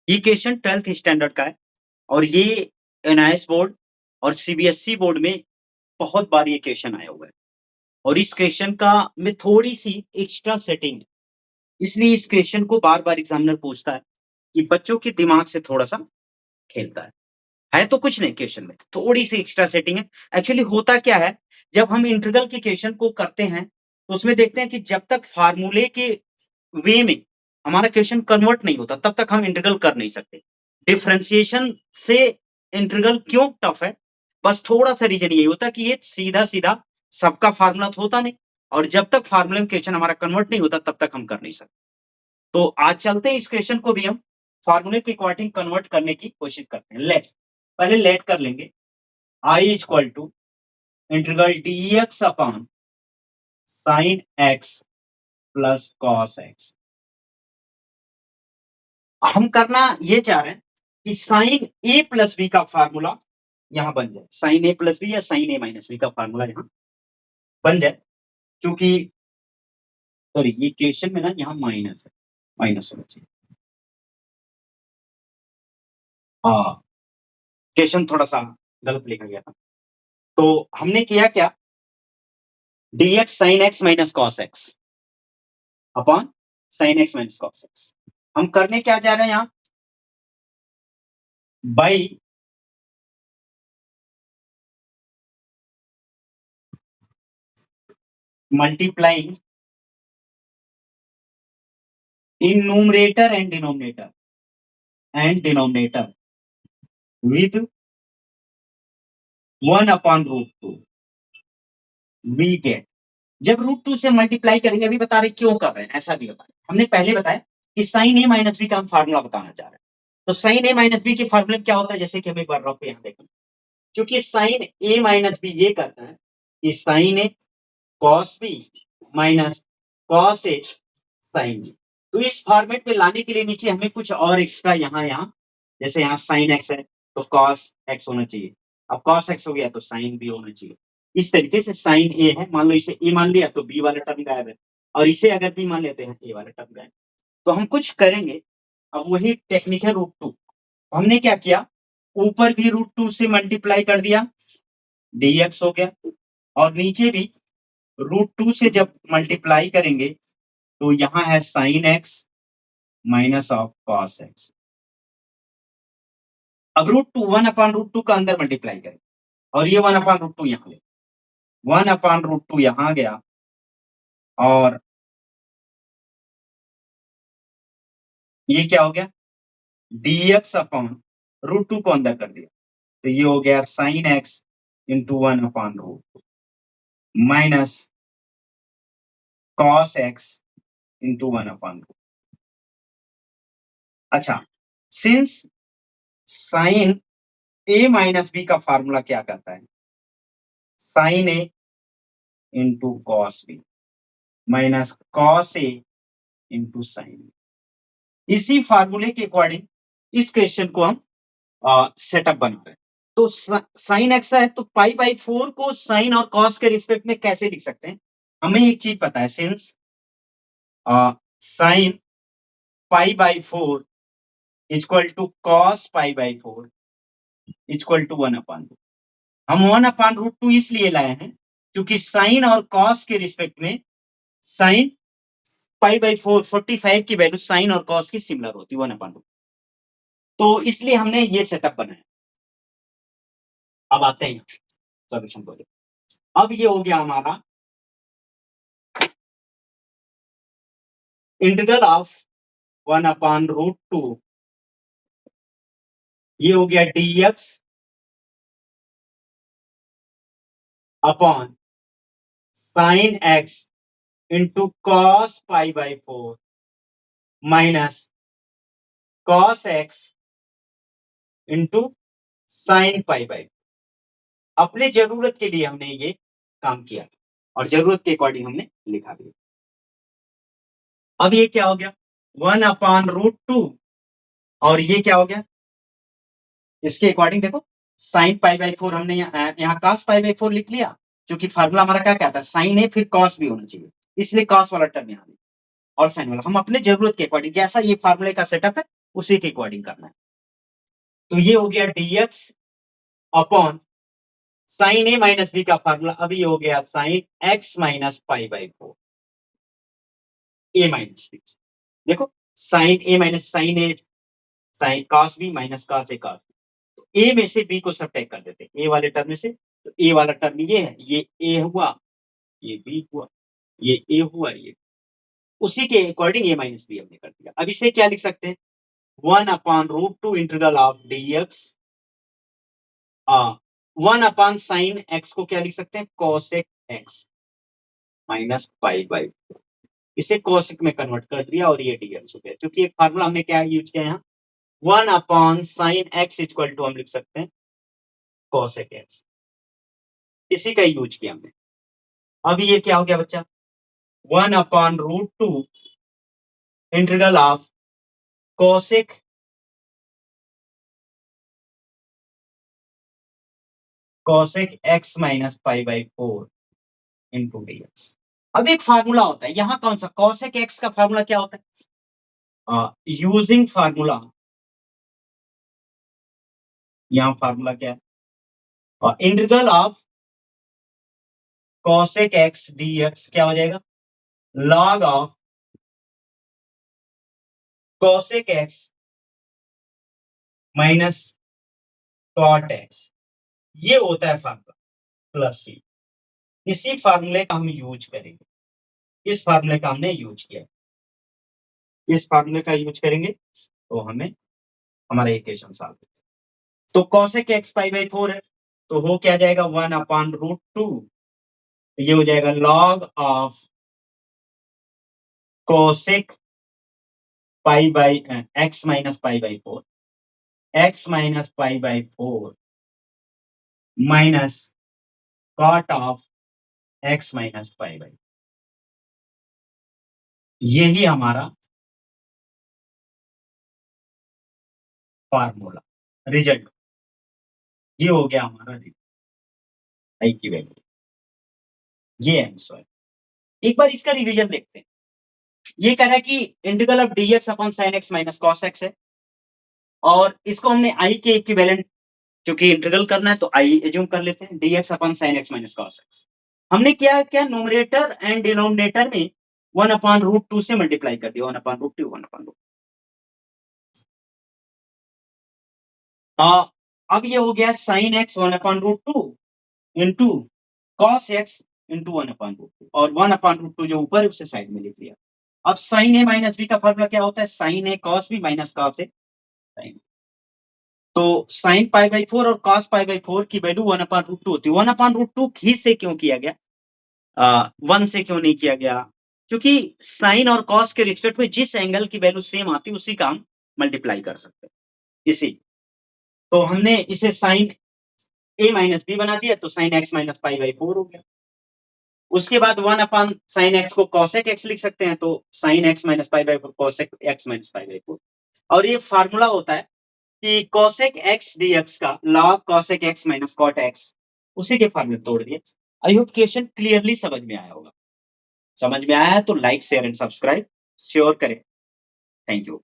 ये question 12th standard का है और ये एनआईएस बोर्ड और सीबीएसई बोर्ड में बहुत बार ये क्वेश्चन आया हुआ है और इस क्वेश्चन का में थोड़ी सी एक्स्ट्रा सेटिंग है, इसलिए इस क्वेश्चन को बार बार एग्जामिनर पूछता है कि बच्चों के दिमाग से थोड़ा सा खेलता है तो कुछ नहीं, क्वेश्चन में थोड़ी सी एक्स्ट्रा सेटिंग है। एक्चुअली होता क्या है, जब हम इंटीग्रल के क्वेश्चन को करते हैं तो उसमें देखते हैं कि जब तक फार्मूले के वे में हमारा क्वेश्चन कन्वर्ट नहीं होता तब तक हम इंटीग्रल कर नहीं सकते। डिफरेंशिएशन से इंटीग्रल क्यों टफ है, बस थोड़ा सा रीजन यही होता है कि ये सीधा सीधा सबका फार्मूला तो होता नहीं और जब तक फार्मूले में क्वेश्चन हमारा कन्वर्ट नहीं होता तब तक हम कर नहीं सकते। तो आज चलते हैं इस क्वेश्चन को भी हम फार्मूले के अकॉर्डिंग कन्वर्ट करने की कोशिश करते हैं। लेट पहले लेट कर लेंगे I equal to integral dx upon sine x plus cos x। हम करना ये चाह रहे हैं कि साइन a प्लस बी का फार्मूला यहां बन जाए, साइन a प्लस बी या साइन a माइनस बी का फार्मूला यहां बन जाए, क्योंकि सॉरी ये क्वेश्चन में ना यहां माइनस है, माइनस होना चाहिए। हाँ क्वेश्चन थोड़ा सा गलत लिखा गया था, तो हमने किया क्या, dx sin x minus cos x upon sin x minus cos x। हम करने क्या जा रहे हैं यहां, by multiplying in numerator and denominator with 1 upon root two. We get, जब रूट टू से मल्टीप्लाई करेंगे, अभी बता रहे क्यों कर रहे हैं, ऐसा भी बता रहे, हमने पहले बताया कि साइन ए माइनस बी का हम फार्मूला बताना चाह रहे हैं। तो साइन ए माइनस बी के फार्मूले क्या होता है, जैसे कि हम एक बार रफ यहां देखें, क्योंकि साइन ए माइनस बी ये करता है कि साइन ए कॉस बी माइनस कॉस ए साइन बी। तो इस फॉर्मेट में लाने के लिए नीचे हमें कुछ और एक्स्ट्रा यहाँ जैसे यहाँ साइन एक्स है तो कॉस एक्स होना चाहिए, अब कॉस एक्स हो गया तो साइन बी होना चाहिए। इस तरीके से साइन ए है, मान लो इसे ए मान लिया तो बी वाला टर्म गायब है, और इसे अगर बी मान लेते हैं ए वाला टर्म गायब। तो हम कुछ करेंगे, अब वही टेक्निक है रूट टू। हमने क्या किया, ऊपर भी रूट टू से मल्टीप्लाई कर दिया, dx हो गया, और नीचे भी रूट टू से जब मल्टीप्लाई करेंगे तो यहां है sine x minus of cos x. अब root two 1 upon root two का अंदर मल्टीप्लाई करें और ये 1 अपॉन रूट टू यहां ले, 1 अपॉन रूट टू यहां गया और ये क्या हो गया, dx अपॉन रूट टू को अंदर कर दिया तो ये हो गया sine x into 1 upon root two minus cos x into 1 upon root. अच्छा, since sine a minus B का फार्मूला क्या कहता है, sine a into cos b minus cos a into sine. इसी फार्मूले के अकॉर्डिंग इस क्वेश्चन को हम सेटअप बना रहे हैं। तो साइन एक्स है तो पाई बाई 4 को साइन और कॉस के रिस्पेक्ट में कैसे लिख सकते हैं, हमें एक चीज पता है, since sine pi by 4 equal to cos pi by 4 equal to 1 upon root. हम 1 अपॉन रूट टू इसलिए लाए हैं क्योंकि साइन और कॉस के रिस्पेक्ट में साइन पाई बाई 4 45 की वैल्यू साइन और कॉस की सिमिलर होती है 1 अपॉन रूट, तो इसलिए हमने ये सेटअप बनाया। अब आते हैं सॉल्यूशन को, अब ये हो गया हमारा integral of 1 upon root two, ये हो गया dx upon sine x into cos pi by 4 minus cos x into sine pi by. अपने जरूरत के लिए हमने ये काम किया और जरूरत के अकॉर्डिंग हमने लिखा भी। अब ये क्या हो गया, 1 अपॉन रूट टू, और ये क्या हो गया, इसके अकॉर्डिंग देखो साइन पाई बाई 4 हमने यहाँ कॉस पाई बाई 4 लिख लिया, क्योंकि फार्मूला हमारा क्या कहता है, साइन है फिर कॉस भी होना चाहिए, इसलिए कॉस वाला टर्म यहाँ और साइन वाला। हम अपने जरूरत के अकॉर्डिंग जैसा ये फार्मूले का सेटअप है उसी के अकॉर्डिंग करना है। तो ये हो गया dx upon sine a minus B का फार्मूला, अभी हो गया sine x minus pi by 4 a minus b. देखो sine a minus sine a sine cos b minus cos a cos b, a में से बी को सब्ट्रैक्ट कर देते हैं ए वाले टर्म में से, तो ए वाला टर्म ये है, ये ए हुआ, ये बी हुआ, ये ए हुआ, ये उसी के अकॉर्डिंग ए माइनस बी हमने कर दिया। अब इसे क्या लिख सकते हैं, 1/√2 integral of dx, 1 sine x को क्या लिख सकते हैं, cosec x minus pi by, इसे कोसेक में कन्वर्ट कर दिया और ये dx हो गया। क्योंकि एक फार्मूला हमने क्या यूज किया यहाँ, 1 साइन एक्स इक्वल टू हम लिख सकते हैं कोसेक एक्स, इसी का यूज किया हमने। अब ये क्या हो गया बच्चा, 1/√2 integral of cosec x minus pi by 4 into dx। अब एक फार्मूला होता है यहां, कौन सा, कोसेक एक्स का फार्मूला क्या होता है, यूजिंग फार्मूला, यहां फार्मूला क्या है, integral of cosec x dx क्या हो जाएगा, log of cosec x minus cot x, ये होता है फार्मूला, प्लस सी। इसी फार्मूले का हम यूज करेंगे, इस फार्मूले का हमने यूज किया, इस फार्मूले का यूज करेंगे तो हमें हमारा इक्वेशन सॉल्व होगा। तो कोसेक एक्स पाई बाई 4 है, तो हो क्या जाएगा, 1/√2, ये हो जाएगा log of cosec pi by x minus pi by 4, x minus pi by 4 minus cot of x minus pi by, यही हमारा फार्मूला रिजल्ट, ये हो गया हमारा आई की वैल्यू, ये आंसर। एक बार इसका रिवीजन देखते हैं। ये कह रहा है कि integral of dx upon sin x minus cos x है, और इसको हमने i के इक्विवेलेंट, क्योंकि इंटीग्रल करना है तो i एज्यूम कर लेते हैं, dx upon sin x minus cos x। हमने क्या क्या, नोमिनेटर एंड डिनोमिनेटर में 1/√2 से मल्टीप्लाई कर दिया, 1/√2 1/√2। अब ये हो गया sin x 1/√2 into cos x into 1/√2, और 1/√2 जो ऊपर है उसे साइड में लिख लिया। अब साइन ए माइनस बी का फॉर्मूला क्या होता है, साइन ए कॉस बी माइनस कॉस ए साइन। तो साइन पाई बाई 4 और कॉस पाई बाई 4 की वैल्यू 1/√2 होती है। 1/√2 घी से क्यों किया गया, 1 से क्यों नहीं किया गया, क्योंकि साइन और कॉस के रिस्पेक्ट में जिस एंगल की वैल्यू सेम आती है उसी का हम मल्टीप्लाई कर सकते हैं, इसी। तो हमने इसे साइन ए माइनस बी बना दिया, तो sine x minus pi by 4 हो गया। उसके बाद 1 साइन एक्स को कॉसेक एक्स लिख सकते हैं, तो sine x minus pi by 4 cosec x minus pi by 4। और ये फार्मूला होता है कि कॉसेक एक्स डीएक्स का log cosec x minus cot x, उसी के फार्मूले तोड़ दिए। आई होप क्वेश्चन क्लियरली समझ में आया होगा। समझ में आया है तो like share and subscribe sure करें। Thank you.